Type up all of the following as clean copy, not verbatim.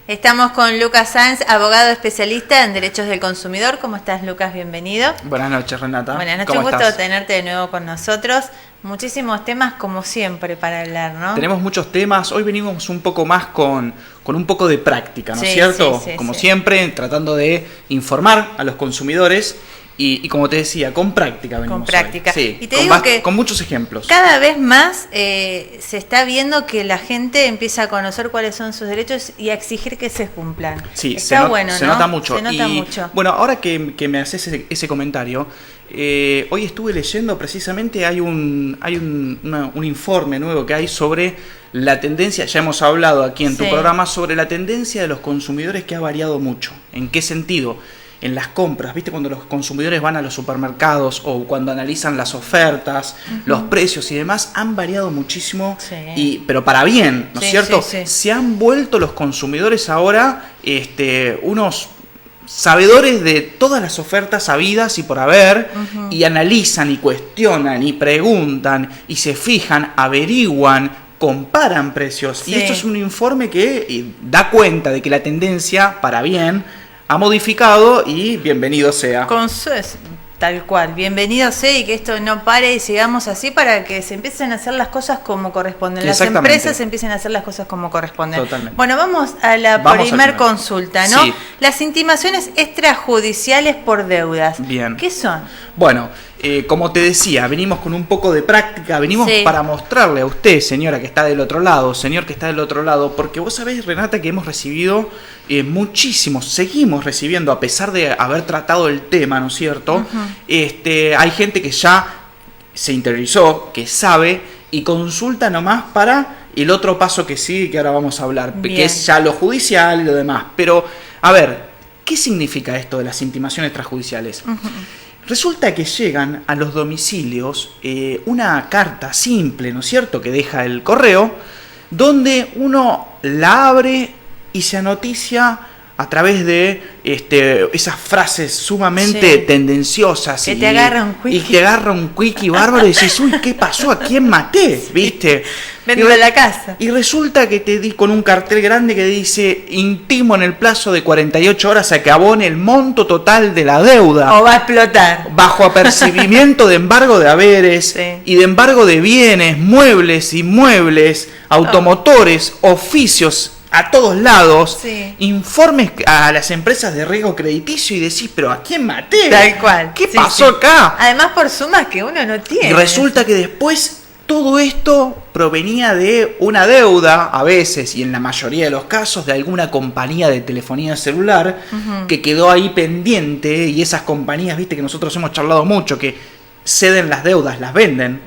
Estamos con Lucas Sáenz, abogado especialista en derechos del consumidor. ¿Cómo estás, Lucas? Bienvenido. Buenas noches, Renata. Buenas noches, un gusto tenerte de nuevo con nosotros. Muchísimos temas, como siempre, para hablar, ¿no? Tenemos muchos temas. Hoy venimos un poco más con un poco de práctica, ¿no es cierto? Como siempre, tratando de informar a los consumidores. Y como te decía, con práctica venimos. Con práctica. Sí, y te digo que con muchos ejemplos. Cada vez más se está viendo que la gente empieza a conocer cuáles son sus derechos y a exigir que se cumplan. Sí, está bueno, ¿no? Se nota mucho. Se nota mucho. Bueno, ahora que me haces ese comentario, hoy estuve leyendo precisamente, hay un informe nuevo que hay sobre la tendencia, ya hemos hablado aquí en tu programa, sobre la tendencia de los consumidores que ha variado mucho. ¿En qué sentido? En las compras, ¿viste? Cuando los consumidores van a los supermercados o cuando analizan las ofertas, los precios y demás, han variado muchísimo, pero para bien, ¿no es cierto? Se han vuelto los consumidores ahora unos sabedores de todas las ofertas habidas y por haber, y analizan y cuestionan y preguntan y se fijan, averiguan, comparan precios. Y esto es un informe que da cuenta de que la tendencia, para bien, ha modificado y bienvenido sea. Tal cual, bienvenido sea y que esto no pare y sigamos así para que se empiecen a hacer las cosas como corresponden. Las empresas empiecen a hacer las cosas como corresponden. Totalmente. Bueno, vamos a la primer consulta, ¿no? Sí. Las intimaciones extrajudiciales por deudas. Bien. ¿Qué son? Bueno, como te decía, venimos con un poco de práctica, venimos para mostrarle a usted, señora que está del otro lado, señor que está del otro lado, porque vos sabés, Renata, que hemos recibido muchísimos, seguimos recibiendo, a pesar de haber tratado el tema, ¿no es cierto? Hay gente que ya se interiorizó, que sabe y consulta nomás para el otro paso que sigue, que ahora vamos a hablar, que es ya lo judicial y lo demás. Pero, a ver, ¿qué significa esto de las intimaciones extrajudiciales? Resulta que llegan a los domicilios una carta simple, ¿no es cierto?, que deja el correo, donde uno la abre y se anoticia a través de esas frases sumamente tendenciosas. Que te agarra un quickie. Y te agarra un quickie bárbaro y dices, uy, ¿qué pasó? ¿A quién maté? ¿Viste? Vendo la casa. Y resulta que te di con un cartel grande que dice, intimo en el plazo de 48 horas a que abone el monto total de la deuda. O va a explotar. Bajo apercibimiento de embargo de haberes y de embargo de bienes, muebles, inmuebles, automotores, oficios, a todos lados, informes a las empresas de riesgo crediticio y decís, pero ¿a quién maté? Tal cual. ¿Qué pasó acá? Además por sumas que uno no tiene. Y resulta que después todo esto provenía de una deuda, a veces y en la mayoría de los casos, de alguna compañía de telefonía celular que quedó ahí pendiente, y esas compañías, viste que nosotros hemos charlado mucho, que ceden las deudas, las venden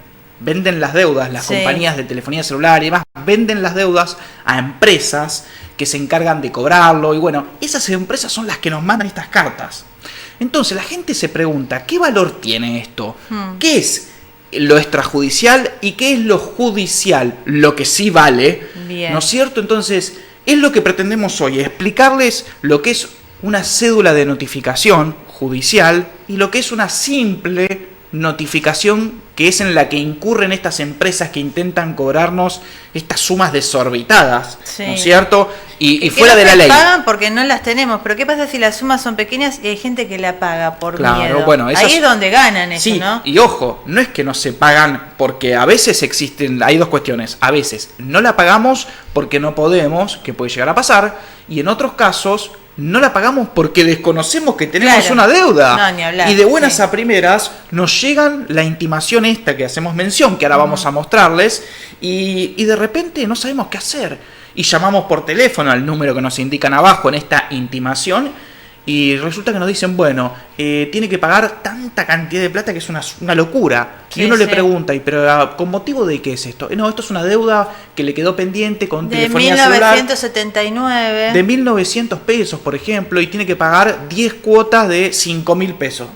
las deudas, las compañías de telefonía celular y demás, venden las deudas a empresas que se encargan de cobrarlo, y bueno, esas empresas son las que nos mandan estas cartas. Entonces la gente se pregunta, ¿qué valor tiene esto? ¿Qué es lo extrajudicial y qué es lo judicial? Lo que sí vale, ¿no es cierto? Entonces, es lo que pretendemos hoy, explicarles lo que es una cédula de notificación judicial y lo que es una simple notificación, que es en la que incurren estas empresas que intentan cobrarnos estas sumas desorbitadas, ¿no es cierto? Y fuera de la ley. Pagan porque no las tenemos, pero ¿qué pasa si las sumas son pequeñas y hay gente que la paga por miedo? Bueno, ahí es donde ganan eso, ¿no? Y ojo, no es que no se pagan, porque a veces existen, hay dos cuestiones, a veces no la pagamos porque no podemos, que puede llegar a pasar, y en otros casos no la pagamos porque desconocemos que tenemos una deuda. No, ni hablar. Y de buenas a primeras nos llegan la intimación esta que hacemos mención, que ahora vamos a mostrarles, y de repente no sabemos qué hacer. Y llamamos por teléfono al número que nos indican abajo en esta intimación, y resulta que nos dicen, bueno, tiene que pagar tanta cantidad de plata que es una locura. Y uno le pregunta, pero ¿con motivo de qué es esto? No, esto es una deuda que le quedó pendiente con telefonía celular. De 1979. De 1.900 pesos, por ejemplo, y tiene que pagar 10 cuotas de 5.000 pesos.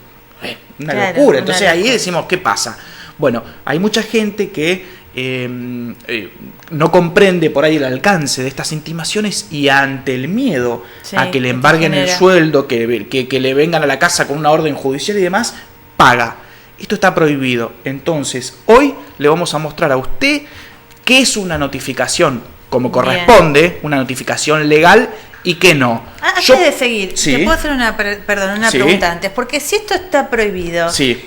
Una locura. Entonces ahí decimos, ¿qué pasa? Bueno, hay mucha gente que no comprende por ahí el alcance de estas intimaciones, y ante el miedo a que le embarguen el sueldo, que le vengan a la casa con una orden judicial y demás, paga. Esto está prohibido. Entonces, hoy le vamos a mostrar a usted qué es una notificación como corresponde, una notificación legal, y qué no. Antes de seguir, ¿te puedo hacer una pregunta antes? Porque si esto está prohibido, ¿quién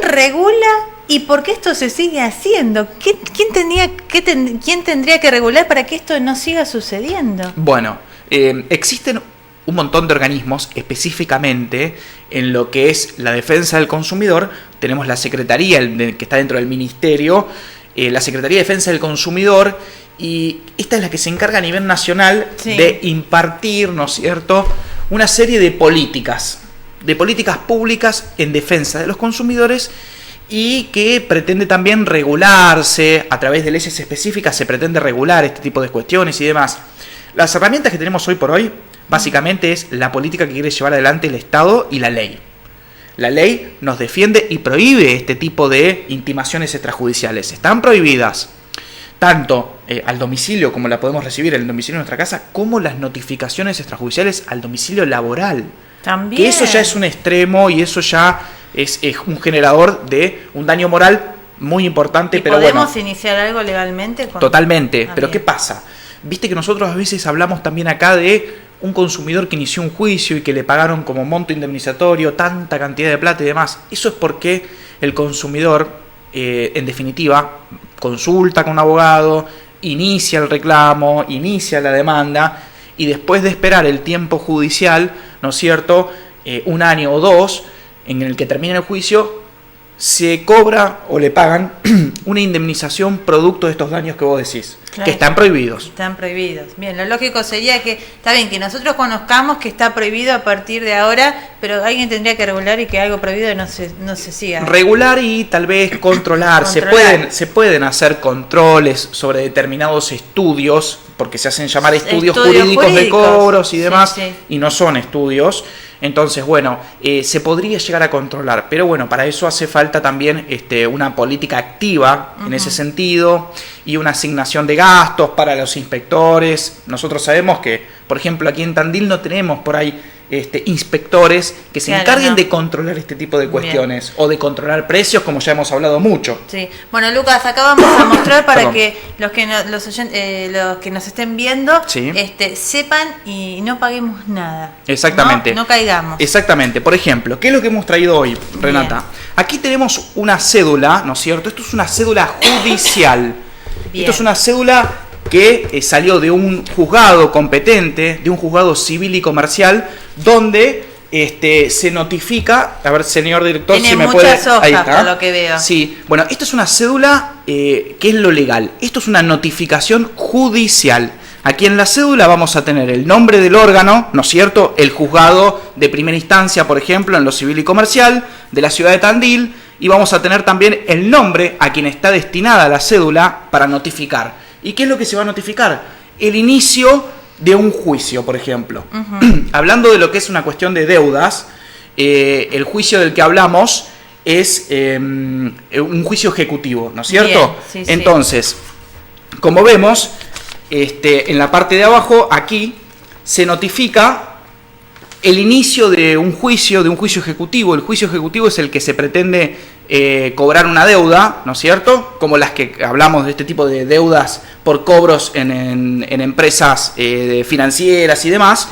regula y por qué esto se sigue haciendo? ¿Quién tendría que regular para que esto no siga sucediendo? Bueno, existen un montón de organismos, específicamente en lo que es la defensa del consumidor. Tenemos la Secretaría, que está dentro del Ministerio, la Secretaría de Defensa del Consumidor, y esta es la que se encarga a nivel nacional de impartir, ¿no es cierto?, una serie de políticas públicas en defensa de los consumidores, y que pretende también regularse a través de leyes específicas. Se pretende regular este tipo de cuestiones y demás. Las herramientas que tenemos hoy por hoy básicamente es la política que quiere llevar adelante el Estado y la ley. La ley nos defiende y prohíbe este tipo de intimaciones extrajudiciales. Están prohibidas tanto al domicilio, como la podemos recibir en el domicilio de nuestra casa, como las notificaciones extrajudiciales al domicilio laboral. También. Que eso ya es un extremo y eso ya es un generador de un daño moral muy importante. ¿Y pero podemos iniciar algo legalmente? Totalmente. Pero ¿qué pasa? Viste que nosotros a veces hablamos también acá de un consumidor que inició un juicio y que le pagaron como monto indemnizatorio tanta cantidad de plata y demás. Eso es porque el consumidor, en definitiva, consulta con un abogado, inicia el reclamo, inicia la demanda, y después de esperar el tiempo judicial, ¿no es cierto?, 1 año o 2, en el que termina el juicio, se cobra o le pagan una indemnización producto de estos daños que vos decís, claro, que están prohibidos. Están prohibidos. Bien, lo lógico sería que, está bien, que nosotros conozcamos que está prohibido a partir de ahora, pero alguien tendría que regular y que algo prohibido no se siga. Regular y tal vez controlar. Se pueden hacer controles sobre determinados estudios, porque se hacen llamar estudios jurídicos de cobros y demás, y no son estudios. Entonces, bueno, se podría llegar a controlar, pero bueno, para eso hace falta también una política activa en ese sentido, y una asignación de gastos para los inspectores. Nosotros sabemos que, por ejemplo, aquí en Tandil no tenemos por ahí inspectores que se encarguen de controlar este tipo de cuestiones. Bien. O de controlar precios, como ya hemos hablado mucho. Sí. Bueno, Lucas, acá vamos a mostrar para que los que nos estén viendo sepan y no paguemos nada. Exactamente. No caigamos. Exactamente. Por ejemplo, ¿qué es lo que hemos traído hoy, Renata? Bien. Aquí tenemos una cédula, ¿no es cierto? Esto es una cédula judicial. Bien. Esto es una cédula que salió de un juzgado competente, de un juzgado civil y comercial, donde se notifica, a ver, señor director, tiene si me puede... Tiene muchas hojas, ahí está, por lo que veo. Sí, bueno, esto es una cédula que es lo legal. Esto es una notificación judicial. Aquí en la cédula vamos a tener el nombre del órgano, ¿no es cierto?, el juzgado de primera instancia, por ejemplo, en lo civil y comercial, de la ciudad de Tandil, y vamos a tener también el nombre a quien está destinada la cédula para notificar. ¿Y qué es lo que se va a notificar? El inicio de un juicio, por ejemplo. Hablando de lo que es una cuestión de deudas, el juicio del que hablamos es un juicio ejecutivo, ¿no es cierto? Bien, sí, entonces, como vemos, en la parte de abajo, aquí, se notifica el inicio de un juicio ejecutivo. El juicio ejecutivo es el que se pretende cobrar una deuda, ¿no es cierto? Como las que hablamos de este tipo de deudas por cobros en empresas financieras y demás.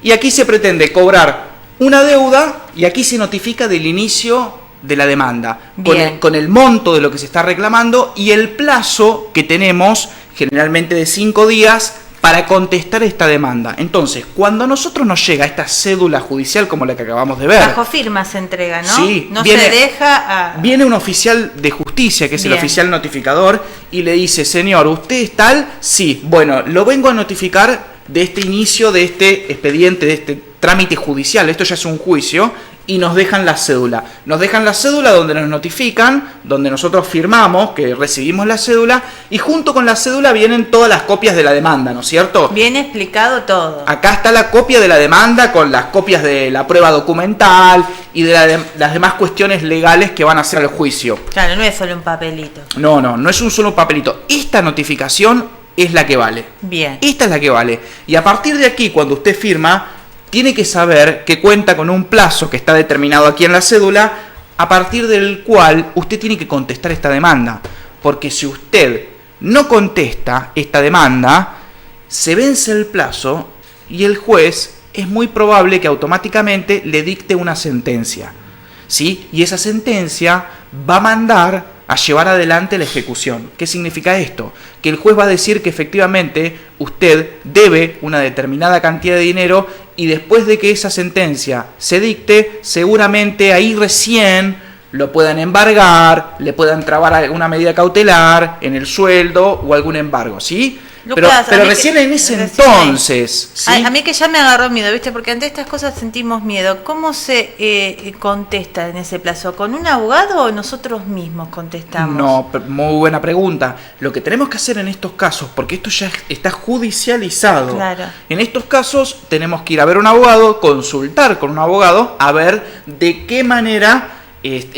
Y aquí se pretende cobrar una deuda y aquí se notifica del inicio de la demanda, con el monto de lo que se está reclamando y el plazo que tenemos, generalmente de 5 días, para contestar esta demanda. Entonces, cuando a nosotros nos llega esta cédula judicial como la que acabamos de ver, bajo firma se entrega, ¿no? Sí, no se deja a... Viene un oficial de justicia, que es el oficial notificador, y le dice: señor, ¿usted es tal? Sí, bueno, lo vengo a notificar de este inicio, de este expediente, de este trámite judicial. Esto ya es un juicio. Y nos dejan la cédula. Nos dejan la cédula donde nos notifican, donde nosotros firmamos que recibimos la cédula, y junto con la cédula vienen todas las copias de la demanda, ¿no es cierto? Viene explicado todo. Acá está la copia de la demanda con las copias de la prueba documental y de las demás cuestiones legales que van a hacer el juicio. Claro, no es solo un papelito. No es un solo papelito. Esta notificación es la que vale. Bien. Esta es la que vale. Y a partir de aquí, cuando usted firma, tiene que saber que cuenta con un plazo que está determinado aquí en la cédula, a partir del cual usted tiene que contestar esta demanda. Porque si usted no contesta esta demanda, se vence el plazo y el juez es muy probable que automáticamente le dicte una sentencia, ¿sí? Y esa sentencia va a mandar a llevar adelante la ejecución. ¿Qué significa esto? Que el juez va a decir que efectivamente usted debe una determinada cantidad de dinero y después de que esa sentencia se dicte, seguramente ahí recién lo puedan embargar, le puedan trabar alguna medida cautelar en el sueldo o algún embargo, ¿sí? Lucas, pero recién en ese entonces, ¿sí? A mí que ya me agarró miedo, ¿viste? Porque ante estas cosas sentimos miedo. ¿Cómo se contesta en ese plazo? ¿Con un abogado o nosotros mismos contestamos? No, muy buena pregunta. Lo que tenemos que hacer en estos casos, porque esto ya está judicializado, claro. En estos casos tenemos que ir a ver a un abogado, consultar con un abogado, a ver de qué manera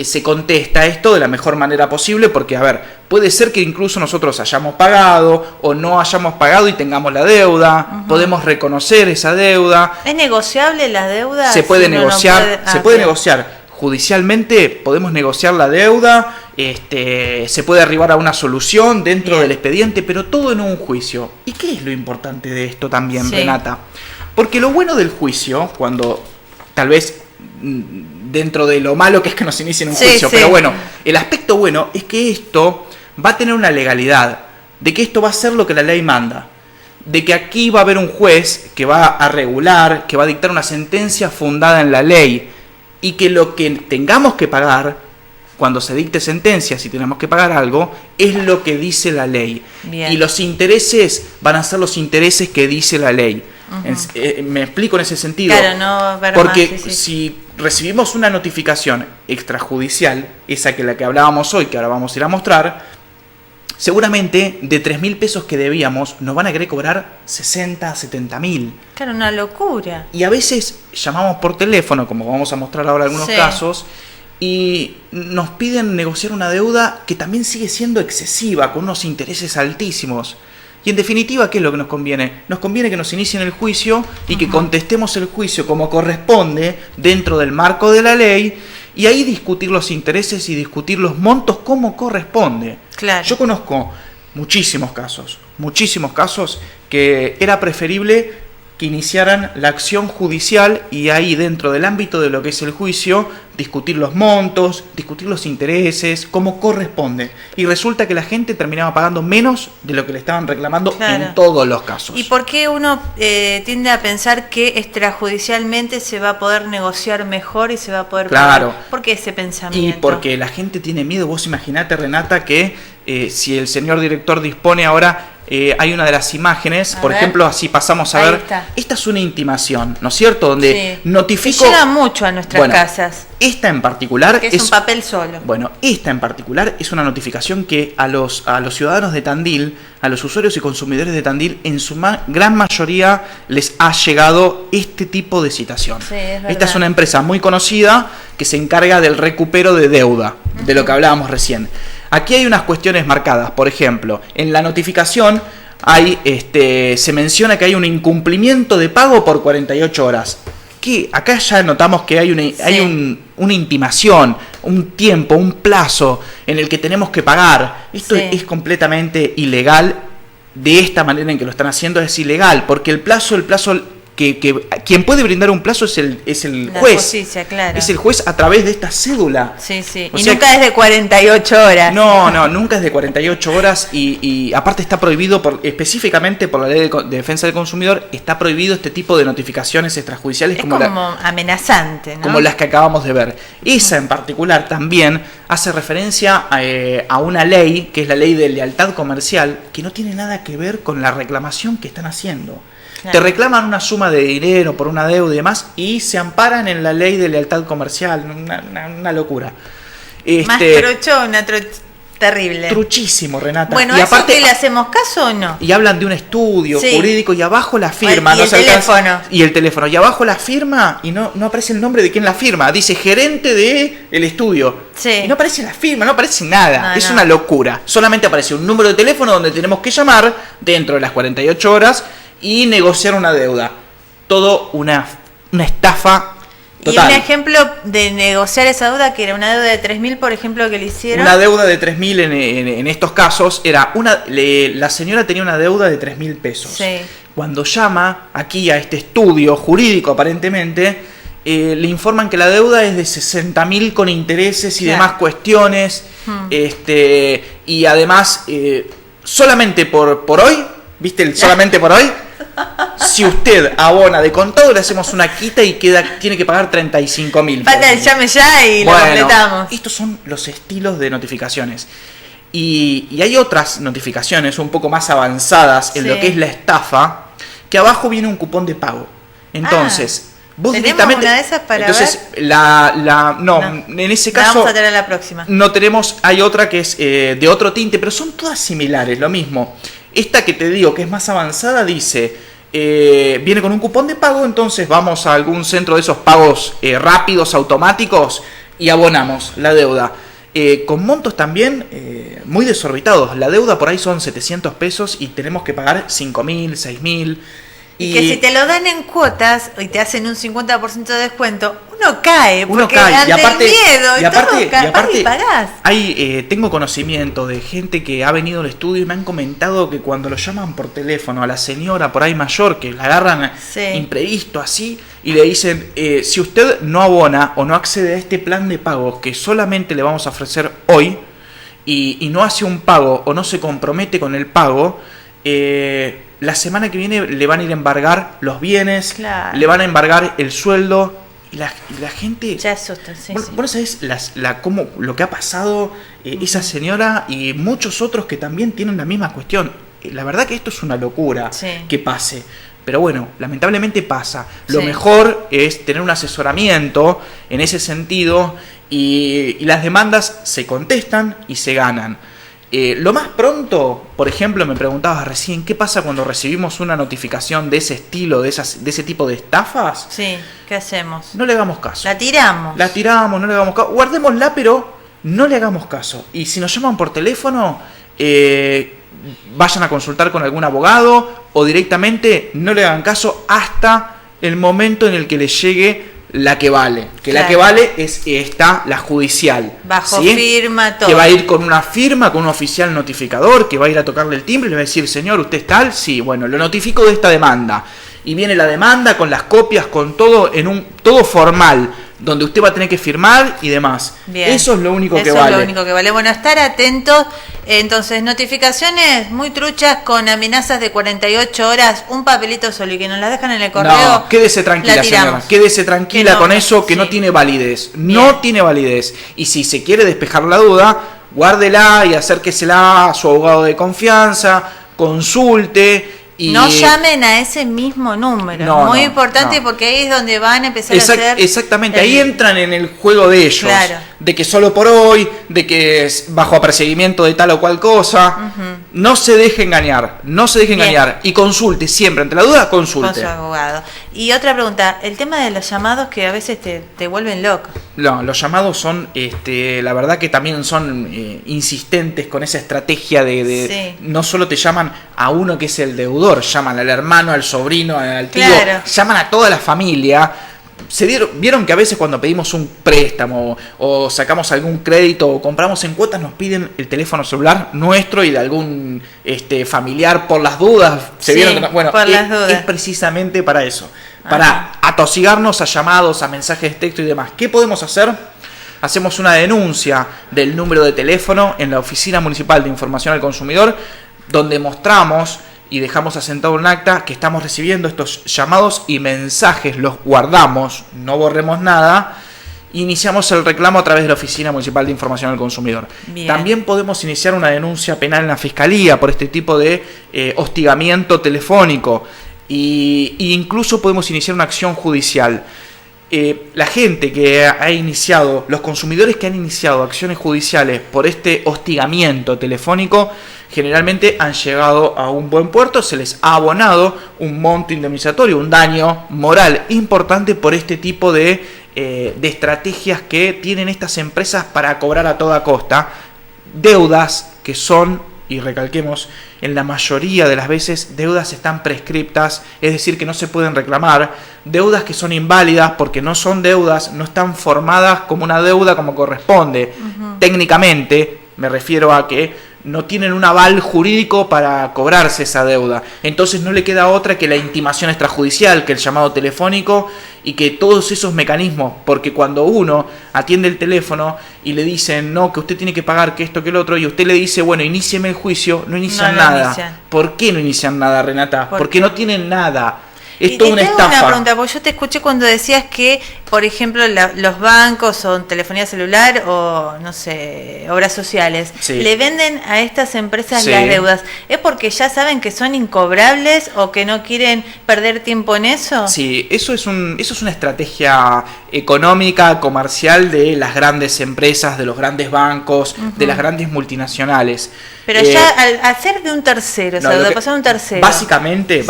se contesta esto de la mejor manera posible, porque, a ver, puede ser que incluso nosotros hayamos pagado o no hayamos pagado y tengamos la deuda, podemos reconocer esa deuda. ¿Es negociable la deuda? Se puede negociar, se puede negociar. Judicialmente podemos negociar la deuda, se puede arribar a una solución dentro del expediente, pero todo en un juicio. ¿Y qué es lo importante de esto también, Renata? Porque lo bueno del juicio, cuando tal vez dentro de lo malo que es que nos inicien un juicio, pero bueno, el aspecto bueno es que esto va a tener una legalidad, de que esto va a ser lo que la ley manda, de que aquí va a haber un juez que va a regular, que va a dictar una sentencia fundada en la ley, y que lo que tengamos que pagar, cuando se dicte sentencia, si tenemos que pagar algo, es lo que dice la ley. Bien. Y los intereses van a ser los intereses que dice la ley. Me explico en ese sentido. Claro, no ver porque más, si recibimos una notificación extrajudicial, esa que la que hablábamos hoy, que ahora vamos a ir a mostrar, seguramente de 3.000 pesos que debíamos nos van a querer cobrar 60, 70.000. Claro, una locura. Y a veces llamamos por teléfono, como vamos a mostrar ahora algunos casos, y nos piden negociar una deuda que también sigue siendo excesiva, con unos intereses altísimos. Y en definitiva, ¿qué es lo que nos conviene? Nos conviene que nos inicien el juicio y que contestemos el juicio como corresponde dentro del marco de la ley, y ahí discutir los intereses y discutir los montos como corresponde. Claro. Yo conozco muchísimos casos que era preferible que iniciaran la acción judicial y ahí dentro del ámbito de lo que es el juicio discutir los montos, discutir los intereses, como corresponde. Y resulta que la gente terminaba pagando menos de lo que le estaban reclamando en todos los casos. ¿Y por qué uno tiende a pensar que extrajudicialmente se va a poder negociar mejor y se va a poder pagar? ¿Por qué ese pensamiento? Y porque la gente tiene miedo. Vos imaginate, Renata, que si el señor director dispone ahora... hay una de las imágenes, por ejemplo, así pasamos a ver. Esta es una intimación, ¿no es cierto? Donde notifico. Llega mucho a nuestras casas. Esta en particular es un papel solo. Bueno, esta en particular es una notificación que a los ciudadanos de Tandil, a los usuarios y consumidores de Tandil, en su gran mayoría les ha llegado este tipo de citación. Esta es una empresa muy conocida que se encarga del recupero de deuda, de lo que hablábamos recién. Aquí hay unas cuestiones marcadas. Por ejemplo, en la notificación hay, se menciona que hay un incumplimiento de pago por 48 horas. Que acá ya notamos que hay una intimación, un tiempo, un plazo en el que tenemos que pagar. Esto es completamente ilegal. De esta manera en que lo están haciendo es ilegal, porque el plazo que quien puede brindar un plazo es el juez. Justicia, claro. Es el juez a través de esta cédula. Y nunca es de 48 horas. No, nunca es de 48 horas y aparte está prohibido específicamente por la Ley de Defensa del Consumidor, está prohibido este tipo de notificaciones extrajudiciales. Es como amenazante, ¿no? Como las que acabamos de ver. Esa en particular también hace referencia a una ley, que es la Ley de Lealtad Comercial, que no tiene nada que ver con la reclamación que están haciendo. Claro. Te reclaman una suma de dinero por una deuda y demás y se amparan en la Ley de Lealtad Comercial. Una locura. Más trochona, terrible. Truchísimo, Renata. Bueno, y aparte, ¿le hacemos caso o no? Y hablan de un estudio jurídico y abajo la firma. Y el teléfono. Y el teléfono. Y abajo la firma y no aparece el nombre de quién la firma. Dice gerente del estudio. Y no aparece la firma, no aparece nada. Es una locura. Solamente aparece un número de teléfono donde tenemos que llamar dentro de las 48 horas y negociar una deuda. Todo una estafa total. Y un ejemplo de negociar esa deuda, que era una deuda de 3.000, por ejemplo, que le hicieron. Una deuda de 3.000 en estos casos era la señora tenía una deuda de 3.000 pesos. cuando llama aquí a este estudio jurídico aparentemente, le informan que la deuda es de 60.000 con intereses y demás cuestiones, y además solamente por hoy, ¿viste? Solamente por hoy, si usted abona de contado, le hacemos una quita y tiene que pagar 35.000. Falta el llame ya y lo completamos. Estos son los estilos de notificaciones. Y hay otras notificaciones un poco más avanzadas en lo que es la estafa, que abajo viene un cupón de pago. Entonces, vos directamente... una de esas para entonces, ver? No, en ese caso... Vamos a tener la próxima. No tenemos, hay otra que es de otro tinte, pero son todas similares, lo mismo. Esta que te digo, que es más avanzada, dice... viene con un cupón de pago, entonces vamos a algún centro de esos pagos rápidos, automáticos, y abonamos la deuda. Con montos también muy desorbitados. La deuda por ahí son 700 pesos y tenemos que pagar 5.000, 6.000. Y que si te lo dan en cuotas y te hacen un 50% de descuento, uno cae. Porque ante el miedo y aparte pagás. Tengo conocimiento de gente que ha venido al estudio y me han comentado que cuando lo llaman por teléfono a la señora por ahí mayor, que la agarran imprevisto así, y le dicen, si usted no abona o no accede a este plan de pago que solamente le vamos a ofrecer hoy, y no hace un pago o no se compromete con el pago, la semana que viene le van a ir a embargar los bienes, le van a embargar el sueldo, y la gente... Ya asustan, sí. Vos sabés lo que ha pasado esa señora y muchos otros que también tienen la misma cuestión. La verdad que esto es una locura que pase. Pero bueno, lamentablemente pasa. Lo mejor es tener un asesoramiento en ese sentido y las demandas se contestan y se ganan. Lo más pronto, por ejemplo, me preguntabas recién, ¿qué pasa cuando recibimos una notificación de ese estilo, de ese tipo de estafas? Sí, ¿qué hacemos? No le hagamos caso. La tiramos, no le hagamos caso. Guardémosla, pero no le hagamos caso. Y si nos llaman por teléfono, vayan a consultar con algún abogado o directamente no le hagan caso hasta el momento en el que les llegue la que vale. La que vale es la judicial. Bajo firma, todo. Que va a ir con una firma, con un oficial notificador, que va a ir a tocarle el timbre y le va a decir, señor, ¿usted es tal? Sí, bueno, lo notifico de esta demanda. Y viene la demanda con las copias, con todo, todo formal, donde usted va a tener que firmar y demás. Bien. Eso es lo único que vale. Eso es lo único que vale. Bueno, estar atentos. Entonces, notificaciones muy truchas con amenazas de 48 horas, un papelito solo y que nos las dejan en el correo. No, quédese tranquila, señora. Quédese tranquila con eso, que no tiene validez. Bien. No tiene validez. Y si se quiere despejar la duda, guárdela y acérquesela a su abogado de confianza, consulte. Y no llamen a ese mismo número, muy importante porque ahí es donde van a empezar a hacer... Exactamente, ahí entran en el juego de ellos, de que solo por hoy, de que es bajo apercibimiento de tal o cual cosa. No se deje engañar, y consulte siempre, ante la duda, consulte. Con su abogado. Y otra pregunta, el tema de los llamados que a veces te vuelven loco. No, los llamados son, la verdad que también son insistentes con esa estrategia de no solo te llaman a uno que es el deudor, llaman al hermano, al sobrino, al tío, llaman a toda la familia. Vieron que a veces cuando pedimos un préstamo o sacamos algún crédito o compramos en cuotas nos piden el teléfono celular nuestro y de algún familiar por las dudas. Es precisamente para eso, para atosigarnos a llamados, a mensajes de texto y demás. ¿Qué podemos hacer? Hacemos una denuncia del número de teléfono en la Oficina Municipal de Información al Consumidor, donde mostramos y dejamos asentado un acta que estamos recibiendo estos llamados y mensajes, los guardamos, no borremos nada, iniciamos el reclamo a través de la Oficina Municipal de Información al Consumidor. Bien. También podemos iniciar una denuncia penal en la Fiscalía por este tipo de hostigamiento telefónico e incluso podemos iniciar una acción judicial. La gente que ha iniciado, los consumidores que han iniciado acciones judiciales por este hostigamiento telefónico, generalmente han llegado a un buen puerto, se les ha abonado un monto indemnizatorio, un daño moral importante por este tipo de estrategias que tienen estas empresas para cobrar a toda costa deudas que son, y recalquemos, en la mayoría de las veces deudas están prescriptas, es decir, que no se pueden reclamar, deudas que son inválidas porque no son deudas, no están formadas como una deuda como corresponde. Técnicamente, me refiero a que no tienen un aval jurídico para cobrarse esa deuda. Entonces no le queda otra que la intimación extrajudicial, que el llamado telefónico y que todos esos mecanismos, porque cuando uno atiende el teléfono y le dicen, no, que usted tiene que pagar, que esto, que el otro, y usted le dice, bueno, inícieme el juicio, no inician nada. ¿Por qué no inician nada, Renata? Porque no tienen nada. Es toda una estafa. Una pregunta, porque yo te escuché cuando decías que, por ejemplo, los bancos o telefonía celular o, no sé, obras sociales, le venden a estas empresas las deudas. ¿Es porque ya saben que son incobrables o que no quieren perder tiempo en eso? Sí, eso es una estrategia económica, comercial de las grandes empresas, de los grandes bancos, de las grandes multinacionales. Pero ya al hacer de un tercero, no, o sea, de pasar a un tercero. Básicamente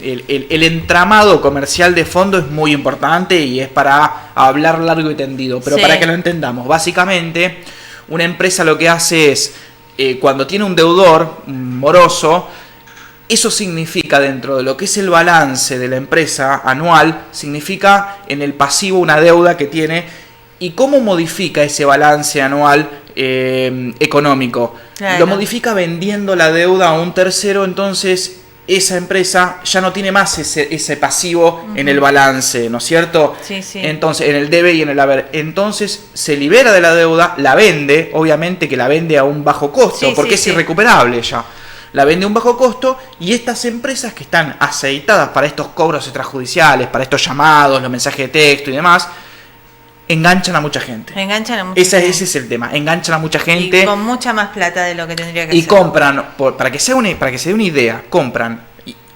el entramado comercial de fondo es muy importante y es para hablar largo y tendido. Pero para que lo entendamos, básicamente una empresa lo que hace es, cuando tiene un deudor moroso, eso significa dentro de lo que es el balance de la empresa anual, significa en el pasivo una deuda que tiene. ¿Y cómo modifica ese balance anual económico? Claro. Lo modifica vendiendo la deuda a un tercero, entonces esa empresa ya no tiene más ese pasivo en el balance, ¿no es cierto? Sí, sí. Entonces, en el debe y en el haber. Entonces se libera de la deuda, la vende, obviamente que la vende a un bajo costo, porque es irrecuperable ya. La vende a un bajo costo y estas empresas que están aceitadas para estos cobros extrajudiciales, para estos llamados, los mensajes de texto y demás, enganchan a mucha gente. Ese es el tema. Enganchan a mucha gente. Y con mucha más plata de lo que tendría que ser. Y compran, para que se dé una idea, compran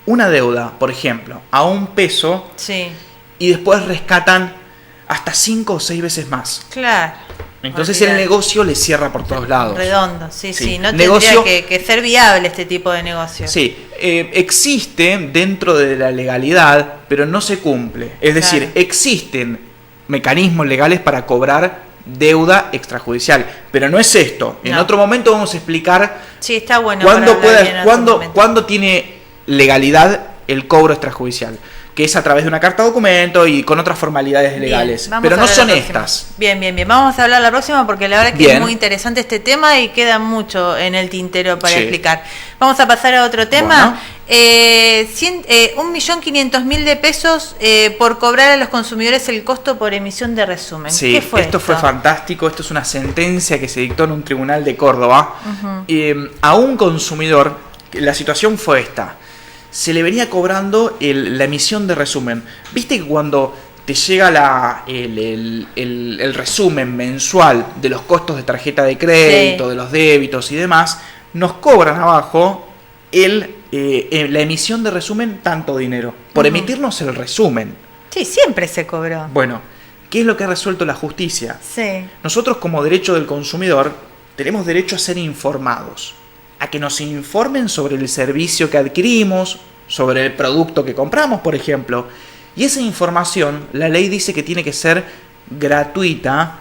una deuda, por ejemplo, a $1. Sí. Y después rescatan hasta 5 o 6 veces más. Claro. Entonces el negocio le cierra por todos lados. Redondo, sí. No tendría que ser viable este tipo de negocio. Sí, existe dentro de la legalidad, pero no se cumple. Es decir, existen mecanismos legales para cobrar deuda extrajudicial, pero no es esto. En otro momento vamos a explicar está bueno cuándo tiene legalidad el cobro extrajudicial, que es a través de una carta documento y con otras formalidades legales, pero no son estas. Bien, vamos a hablar la próxima porque la verdad que es muy interesante este tema y queda mucho en el tintero para explicar. Vamos a pasar a otro tema. Bueno. 1.500.000 pesos por cobrar a los consumidores el costo por emisión de resumen. Sí, ¿qué fue esto? Fue fantástico. Esto es una sentencia que se dictó en un tribunal de Córdoba. A un consumidor, la situación fue esta. Se le venía cobrando la emisión de resumen. Viste que cuando te llega el resumen mensual de los costos de tarjeta de crédito, de los débitos y demás, nos cobran abajo la emisión de resumen tanto dinero, por emitirnos el resumen. Sí, siempre se cobró. Bueno, ¿qué es lo que ha resuelto la justicia? Sí. Nosotros como derecho del consumidor tenemos derecho a ser informados, a que nos informen sobre el servicio que adquirimos, sobre el producto que compramos, por ejemplo. Y esa información, la ley dice que tiene que ser gratuita,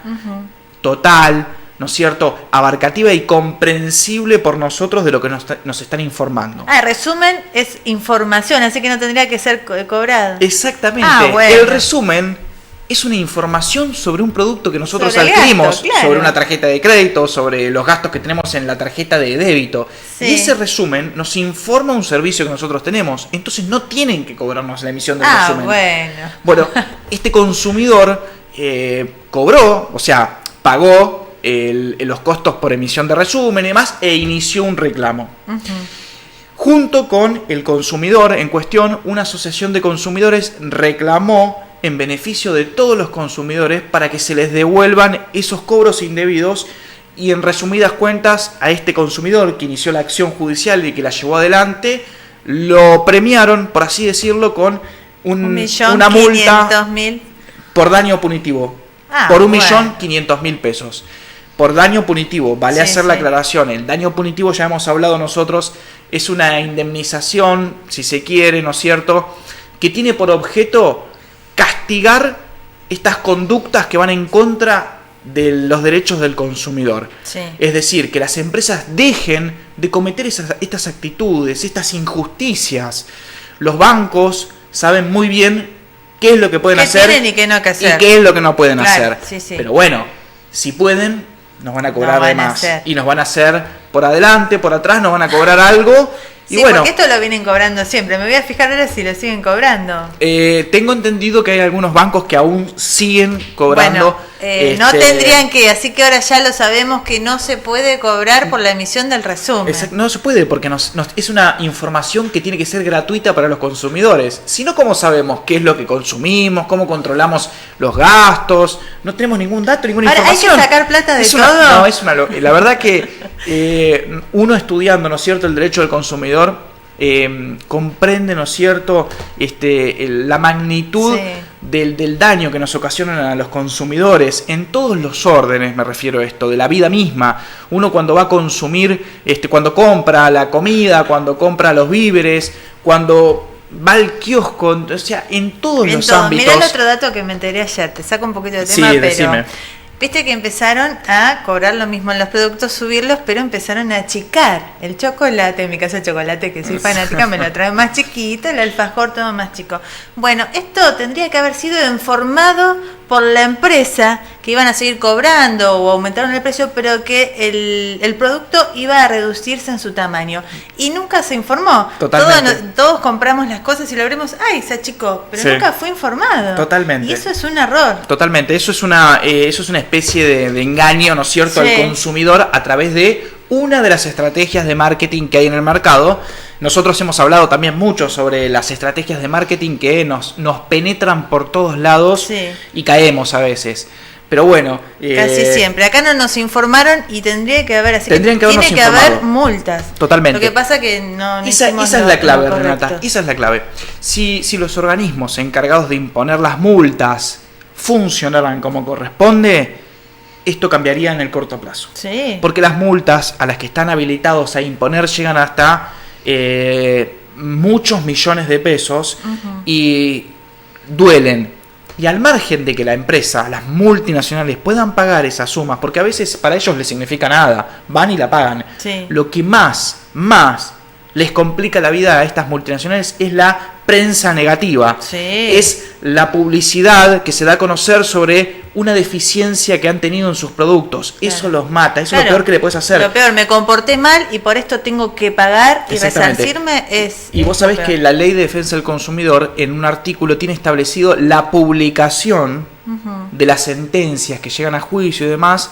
total, ¿no es cierto?, abarcativa y comprensible por nosotros de lo que nos están informando. Resumen es información, así que no tendría que ser cobrado. Exactamente. Bueno. El resumen es una información sobre un producto que nosotros adquirimos, sobre una tarjeta de crédito, sobre los gastos que tenemos en la tarjeta de débito. Y ese resumen nos informa un servicio que nosotros tenemos. Entonces no tienen que cobrarnos la emisión del resumen. Bueno, este consumidor cobró, o sea, pagó los costos por emisión de resumen y demás, e inició un reclamo. Junto con el consumidor en cuestión, una asociación de consumidores reclamó en beneficio de todos los consumidores para que se les devuelvan esos cobros indebidos, y en resumidas cuentas a este consumidor que inició la acción judicial y que la llevó adelante, lo premiaron, por así decirlo, con una multa por daño punitivo, por 1.500.000 pesos. Por daño punitivo, vale hacer la aclaración. El daño punitivo, ya hemos hablado nosotros, es una indemnización, si se quiere, ¿no es cierto?, que tiene por objeto castigar estas conductas que van en contra de los derechos del consumidor. Es decir, que las empresas dejen de cometer estas actitudes, estas injusticias. Los bancos saben muy bien qué es lo que pueden hacer tienen y qué no hay que hacer. Y qué es lo que no pueden hacer. Pero bueno, si pueden, nos van a cobrar de más y nos van a hacer por adelante, por atrás nos van a cobrar algo. Sí, y bueno, porque esto lo vienen cobrando siempre. Me voy a fijar ahora si lo siguen cobrando. Tengo entendido que hay algunos bancos que aún siguen cobrando. Bueno, no tendrían que, así que ahora ya lo sabemos que no se puede cobrar por la emisión del resumen. No se puede porque es una información que tiene que ser gratuita para los consumidores. Si no, ¿cómo sabemos qué es lo que consumimos? ¿Cómo controlamos los gastos? No tenemos ningún dato, ninguna información. ¿Hay que sacar plata de todo? La verdad que uno estudiando, ¿no es cierto?, el derecho del consumidor, comprende, ¿no es cierto?, la magnitud del daño que nos ocasionan a los consumidores en todos los órdenes, me refiero a esto, de la vida misma. Uno cuando va a consumir, cuando compra la comida, cuando compra los víveres, cuando va al kiosco, o sea, en todos los ámbitos. Mirá el otro dato que me enteré ayer, te saco un poquito de tema, pero decime. Viste que empezaron a cobrar lo mismo en los productos, subirlos, pero empezaron a achicar el chocolate. En mi caso el chocolate, que soy fanática, me lo trae más chiquito, el alfajor todo más chico. Bueno, esto tendría que haber sido informado por la empresa, que iban a seguir cobrando o aumentaron el precio, pero que el producto iba a reducirse en su tamaño. Y nunca se informó. Todos compramos las cosas y lo abrimos, ¡ay, se achicó! Pero nunca fue informado. Totalmente. Y eso es un error. Totalmente. Eso es una especie de engaño, ¿no es cierto?, al consumidor a través de una de las estrategias de marketing que hay en el mercado. Nosotros hemos hablado también mucho sobre las estrategias de marketing que nos penetran por todos lados y caemos a veces. Pero bueno, casi siempre. Acá no nos informaron y tendría que haber, tiene que haber multas. Totalmente. Lo que pasa que no esa es la clave, Renata. Esa es la clave. Si los organismos encargados de imponer las multas funcionaran como corresponde, esto cambiaría en el corto plazo. Sí. Porque las multas a las que están habilitados a imponer llegan hasta muchos millones de pesos y duelen. Y al margen de que la empresa, las multinacionales puedan pagar esas sumas, porque a veces para ellos les significa nada, van y la pagan. Sí. Lo que más les complica la vida a estas multinacionales es la prensa negativa. Sí. Es la publicidad que se da a conocer sobre una deficiencia que han tenido en sus productos. Claro. Eso los mata, eso es lo peor que le puedes hacer. Lo peor, me comporté mal y por esto tengo que pagar y resarcirme. Y vos sabés que la Ley de Defensa del Consumidor en un artículo tiene establecido la publicación de las sentencias que llegan a juicio y demás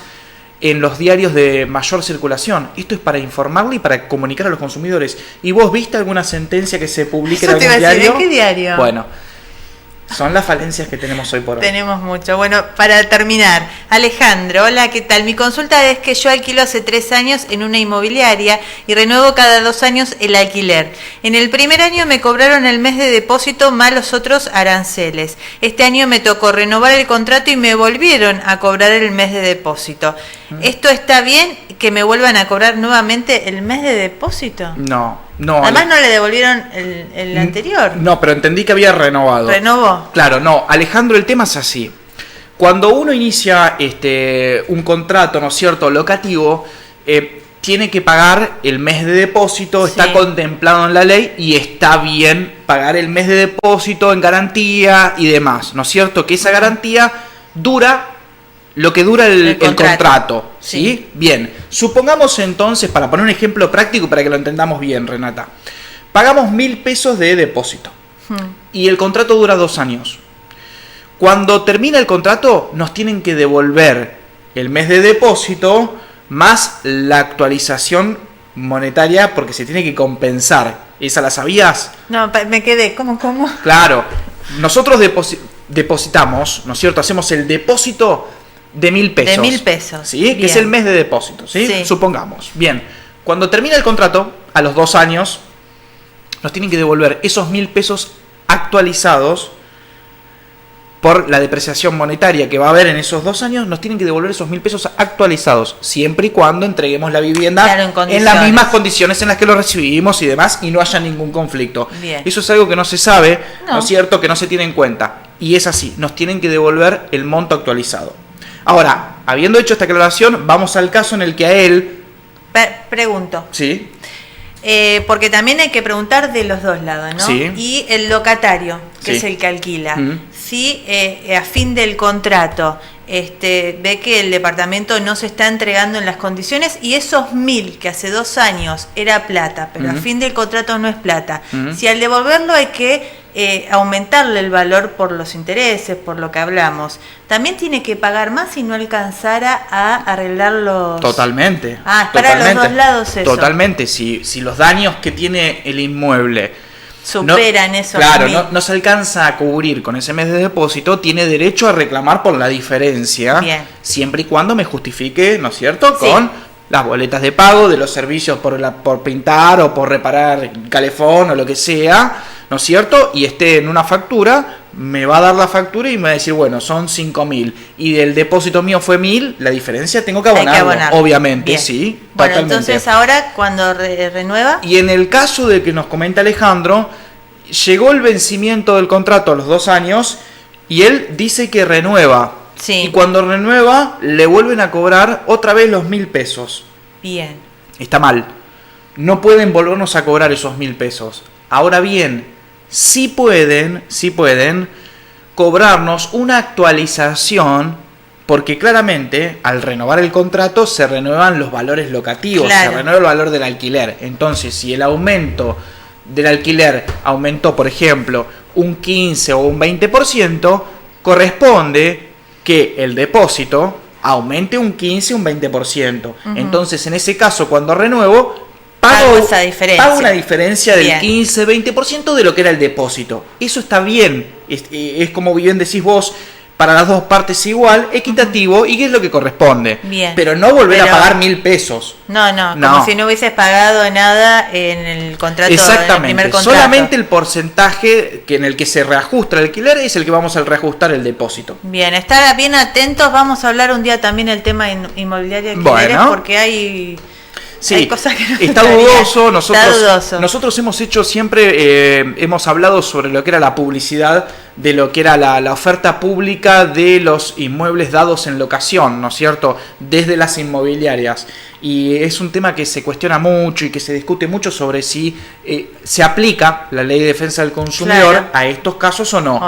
en los diarios de mayor circulación. Esto es para informarle y para comunicar a los consumidores. ¿Y vos viste alguna sentencia que se publique en algún diario? ¿En qué diario? Bueno, son las falencias que tenemos hoy por hoy. Tenemos mucho. Bueno, para terminar, Alejandro, hola, ¿qué tal? Mi consulta es que yo alquilo hace 3 años en una inmobiliaria y renuevo cada 2 años el alquiler. En el primer año me cobraron el mes de depósito más los otros aranceles. Este año me tocó renovar el contrato y me volvieron a cobrar el mes de depósito. ¿Esto está bien que me vuelvan a cobrar nuevamente el mes de depósito? No. Además no le devolvieron el anterior. No, pero entendí que había renovado. ¿Renovó? Claro, no. Alejandro, el tema es así. Cuando uno inicia un contrato, ¿no es cierto?, locativo, tiene que pagar el mes de depósito, está contemplado en la ley y está bien pagar el mes de depósito en garantía y demás, ¿no es cierto? Que esa garantía dura lo que dura el contrato, ¿sí? Bien, supongamos entonces, para poner un ejemplo práctico para que lo entendamos bien, Renata, pagamos 1.000 pesos de depósito y el contrato dura 2 años. Cuando termina el contrato nos tienen que devolver el mes de depósito más la actualización monetaria porque se tiene que compensar. ¿Esa la sabías? No, me quedé, ¿cómo? Claro, nosotros depositamos, ¿no es cierto? Hacemos el depósito de 1.000 pesos. De 1.000 pesos. ¿Sí? Bien. Que es el mes de depósito, ¿sí? Supongamos. Bien. Cuando termina el contrato, a los 2 años, nos tienen que devolver esos 1.000 pesos actualizados por la depreciación monetaria que va a haber en esos 2 años, nos tienen que devolver esos 1.000 pesos actualizados, siempre y cuando entreguemos la vivienda en las mismas condiciones en las que lo recibimos y demás, y no haya ningún conflicto. Bien. Eso es algo que no se sabe, ¿no es cierto?, que no se tiene en cuenta. Y es así, nos tienen que devolver el monto actualizado. Ahora, habiendo hecho esta aclaración, vamos al caso en el que a él... Pregunto. Sí. Porque también hay que preguntar de los dos lados, ¿no? Sí. Y el locatario que es el que alquila, si a fin del contrato ve que el departamento no se está entregando en las condiciones y esos 1.000 que hace 2 años era plata, pero a fin del contrato no es plata, si al devolverlo hay que aumentarle el valor por los intereses, por lo que hablamos, también tiene que pagar más si no alcanzara a arreglar los... Totalmente. Es para los dos lados eso. Totalmente, si los daños que tiene el inmueble superan eso. Claro, no se alcanza a cubrir con ese mes de depósito, tiene derecho a reclamar por la diferencia, siempre y cuando me justifique, ¿no es cierto?, con las boletas de pago de los servicios por pintar o por reparar calefón o lo que sea, ¿no es cierto? Y esté en una factura, me va a dar la factura y me va a decir, bueno, son 5.000 y del depósito mío fue 1.000, la diferencia tengo que abonarlo, obviamente. Bien. Sí. Bueno, totalmente. Entonces ahora cuando renueva... Y en el caso de que nos comenta Alejandro, llegó el vencimiento del contrato a los 2 años y él dice que renueva. Sí. Y cuando renueva, le vuelven a cobrar otra vez los 1.000 pesos. Bien. Está mal. No pueden volvernos a cobrar esos 1.000 pesos. Ahora bien, sí pueden cobrarnos una actualización, porque claramente al renovar el contrato se renuevan los valores locativos, se renueva el valor del alquiler. Entonces, si el aumento del alquiler aumentó, por ejemplo, un 15 o un 20%, corresponde que el depósito aumente un 15 o un 20%. Entonces, en ese caso, cuando renuevo, pago una diferencia del 15-20% de lo que era el depósito. Eso está bien. Es como bien decís vos, para las dos partes igual, equitativo, y que es lo que corresponde. Bien. Pero no volver a pagar 1.000 pesos. No, como si no hubieses pagado nada en el contrato. Exactamente. En el primer contrato. Solamente el porcentaje en el que se reajusta el alquiler es el que vamos a reajustar el depósito. Bien, estar bien atentos. Vamos a hablar un día también del tema inmobiliario de alquileres, porque hay cosas que no está dudoso. Nosotros hemos hecho siempre, hemos hablado sobre lo que era la publicidad, de lo que era la oferta pública de los inmuebles dados en locación, ¿no es cierto?, desde las inmobiliarias. Y es un tema que se cuestiona mucho y que se discute mucho sobre si se aplica la Ley de Defensa del Consumidor a estos casos o no.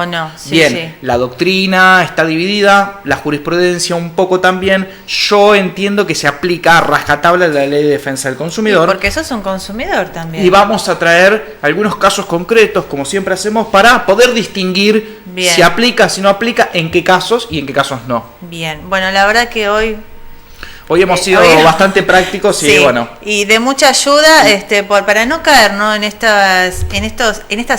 Bien, la doctrina está dividida, la jurisprudencia un poco también. Yo entiendo que se aplica a rajatabla la Ley de Defensa del Consumidor. Porque sos un consumidor también. Y vamos a traer algunos casos concretos, como siempre hacemos, para poder distinguir si aplica, si no aplica, en qué casos y en qué casos no. Bien, bueno, la verdad que hoy hemos sido bastante prácticos y de mucha ayuda para no caer, ¿no?, en estas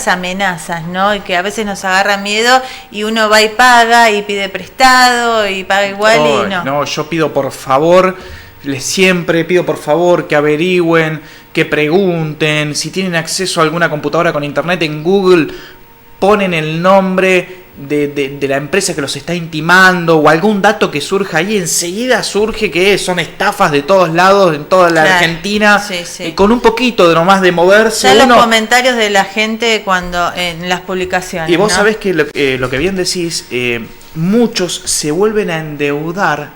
amenazas, ¿no?, y que a veces nos agarra miedo y uno va y paga y pide prestado y paga igual yo pido por favor, siempre pido por favor que averigüen, que pregunten, si tienen acceso a alguna computadora con internet, en Google ponen el nombre de la empresa que los está intimando o algún dato que surja ahí, enseguida surge que son estafas de todos lados, en toda la Argentina, con un poquito de nomás de moverse. Ya los comentarios de la gente cuando en las publicaciones. Y vos sabés que lo que bien decís, muchos se vuelven a endeudar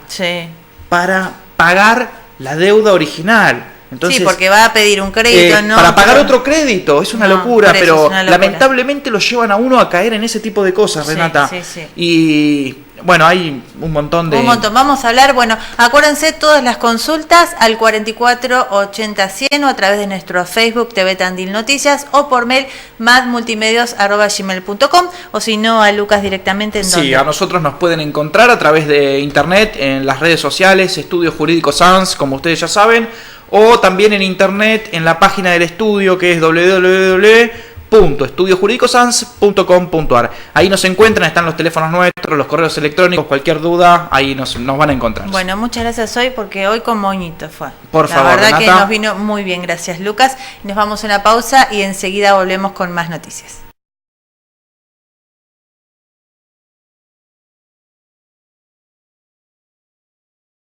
para pagar la deuda original. Entonces, porque va a pedir un crédito, para pagar otro crédito, es una locura, pero lamentablemente lo llevan a uno a caer en ese tipo de cosas, Renata. Y bueno, hay un montón de... Vamos a hablar, acuérdense todas las consultas al 4480-100 o a través de nuestro Facebook TV Tandil Noticias o por mail madmultimedios@gmail.com o si no a Lucas directamente en a nosotros nos pueden encontrar a través de internet, en las redes sociales, Estudio Jurídico Sans, como ustedes ya saben, o también en internet, en la página del estudio que es www.estudiojuridicoSans.com.ar. Ahí nos encuentran, están los teléfonos nuestros, los correos electrónicos, cualquier duda, ahí nos van a encontrar. Bueno, muchas gracias hoy, porque hoy con moñito fue. Por favor, la verdad, Renata, que nos vino muy bien, gracias Lucas. Nos vamos a una pausa y enseguida volvemos con más noticias.